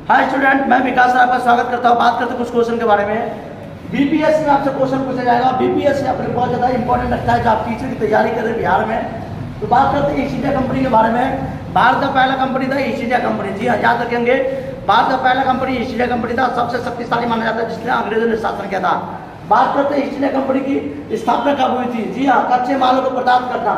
Hi student, मैं विकास sir आपका स्वागत करता हूँ। बात करते हैं कुछ क्वेश्चन के बारे में। बीपीएससी में आपसे क्वेश्चन पूछा जाएगा। बीपीएससी अपने बहुत ज़्यादा इंपॉर्टेंट रखता है जो आप टीचर की तैयारी कर रहे हैं बिहार में। तो बात करते हैं ईस्ट इंडिया कंपनी के बारे में। भारत का पहला कंपनी था ईस्ट इंडिया कंपनी। जी हाँ, याद रखेंगे, भारत का पहला कंपनी ईस्ट इंडिया कंपनी था। सबसे शक्तिशाली माना जाता है जिसने अंग्रेजों ने शासन किया था। बात करते हैं ईस्ट इंडिया कंपनी की स्थापना कब हुई थी। जी हाँ, कच्चे मालों को प्रदान करना।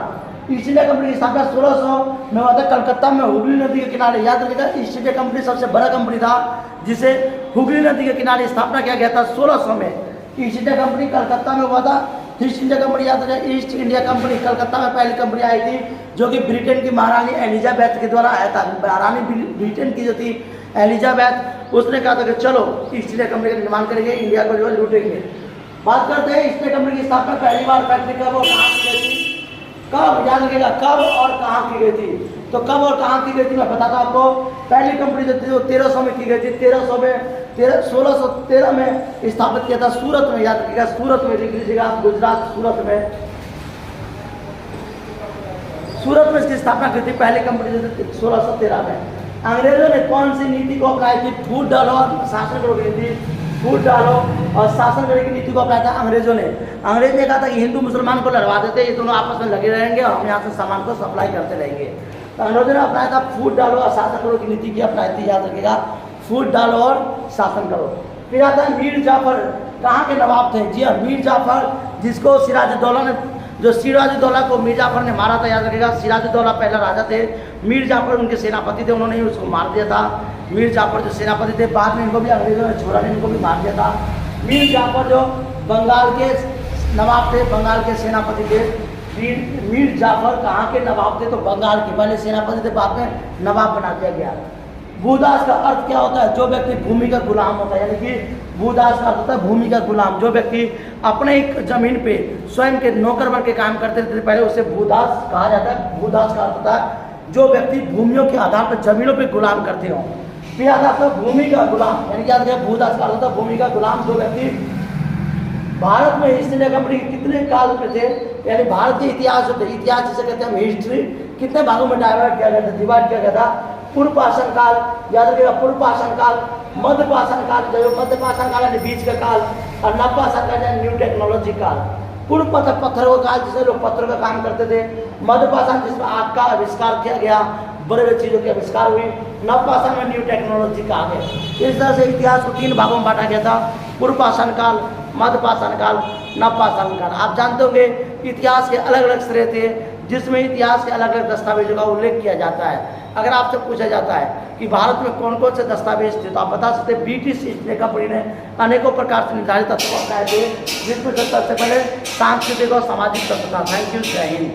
ईस्ट इंडिया कंपनी की स्थापना 1600 में हुआ था, कलकत्ता में हुगली नदी के किनारे। याद रखिएगा, ईस्ट इंडिया कंपनी सबसे बड़ा कंपनी था जिसे हुगली नदी के किनारे स्थापना किया गया था 1600 में। ईस्ट इंडिया कंपनी कलकत्ता में हुआ था। ईस्ट इंडिया कंपनी, याद रखिए, ईस्ट इंडिया कंपनी कलकत्ता में पहली कंपनी आई थी जो कि ब्रिटेन की महारानी एलिजाबेथ के द्वारा आया था। महारानी ब्रिटेन की जो थी एलिजाबेथ, उसने कहा था कि चलो ईस्ट इंडिया कंपनी का निर्माण करेंगे, इंडिया को जो है लूटेंगे। बात करते हैं ईस्ट इंडिया कंपनी की स्थापना पहली बार फैक्ट्री कब और कहाँ की गई थी। कब, याद रखिएगा, कब और कहाँ की गई थी। तो कब और कहाँ की गई थी मैं बताता हूँ आपको। पहली कंपनी जो थी वो 1300 में की गई थी। 1613 में स्थापित किया था सूरत में। याद रखिएगा, सूरत में लिख लीजिएगा आप, गुजरात, सूरत में। सूरत में इसकी स्थापना की थी पहली कंपनी जो थी 1613 में। अंग्रेजों ने कौन सी नीति को अपनाई थी। फूट डालो और शासन करो की नीति। फूट डालो और शासन करने की नीति को अपनाया था अंग्रेजों ने। अंग्रेज ने कहा था कि हिंदू मुसलमान को लड़वा देते, ये दोनों आपस में लगे रहेंगे और हम यहाँ से सामान को सप्लाई करते रहेंगे। तो अंग्रेजों ने अपनाया था फूट डालो और शासन करो की नीति की अपनाई थी। याद रखिएगा, फूट डालो और शासन करो। फिर आता है मीर जाफर, कहाँ के नवाब थे। जी हाँ, मीर जाफर, जिसको सिराजुद्दौला ने, जो सिराजुद्दौला को मीर जाफर ने मारा था। याद रखिएगा, सिराजुद्दौला पहला राजा थे, मीर जाफर उनके सेनापति थे, उन्होंने ही उसको मार दिया था। मीर जाफर जो सेनापति थे, बाद में इनको भी अंग्रेजों ने छोड़ा नहीं, इनको भी मार दिया था। मीर जाफर जो बंगाल के नवाब थे, बंगाल के सेनापति थे। मीर जाफर कहाँ के नवाब थे, तो बंगाल के। पहले सेनापति थे, बाद में नवाब बना दिया गया। भूदास का अर्थ क्या होता है। जो व्यक्ति भूमि का गुलाम होता है, यानी कि भूदास का अर्थ होता है भूमि का गुलाम। जो व्यक्ति अपने एक जमीन पे स्वयं के नौकर बन के काम करते थे, पहले उसे भूदास कहा जाता है। भूदास का अर्थ होता है जो व्यक्ति भूमियों के आधार पर जमीनों पे गुलाम करते हो। फिर आता है भूमि का गुलाम, यानी याद रखिए, भूदास का अर्थ होता है भूमि का गुलाम। जो व्यक्ति भारत में ईस्ट इंडिया कंपनी कितने काल में थे, यानी भारत के इतिहास होते, इतिहास जिसे कहते हैं हम हिस्ट्री, कितने भागों में डिवाइड किया गया था, डिवाइड किया गया था। पूर्व पाषाण काल, याद रखिएगा, पूर्व पाषाण काल, मध्य पाषाण काल, जो मध्य पाषाण काल यानी बीच का काल, और नव पाषाण काल यानी न्यू टेक्नोलॉजी काल। पूर्व पत्थरों का काल, जिसमें लोग पत्थरों का काम करते थे। मध्य पाषाण, जिसमें आग का आविष्कार किया गया, बड़े बड़े चीज़ों के आविष्कार हुई। नव पाषाण में न्यू टेक्नोलॉजी का आ गया। इस तरह से इतिहास को 3 भागों में बांटा गया था, पूर्व पाषाण काल, मध्य पाषाण काल, नव पाषाण काल। आप जानते होंगे इतिहास के अलग अलग श्रेय थे, जिसमें इतिहास के अलग अलग दस्तावेजों का उल्लेख किया जाता है। अगर आपसे पूछा जाता है कि भारत में कौन कौन से दस्तावेज थे, तो आप बता सकते हैं ब्रिटिश ईस्ट इंडिया कंपनी ने अनेकों प्रकार से निर्धारित तत्व अपनाए थे, जिसमें सबसे पहले सांस्कृतिक और सामाजिक तत्व था। थैंक यू, जय हिंद।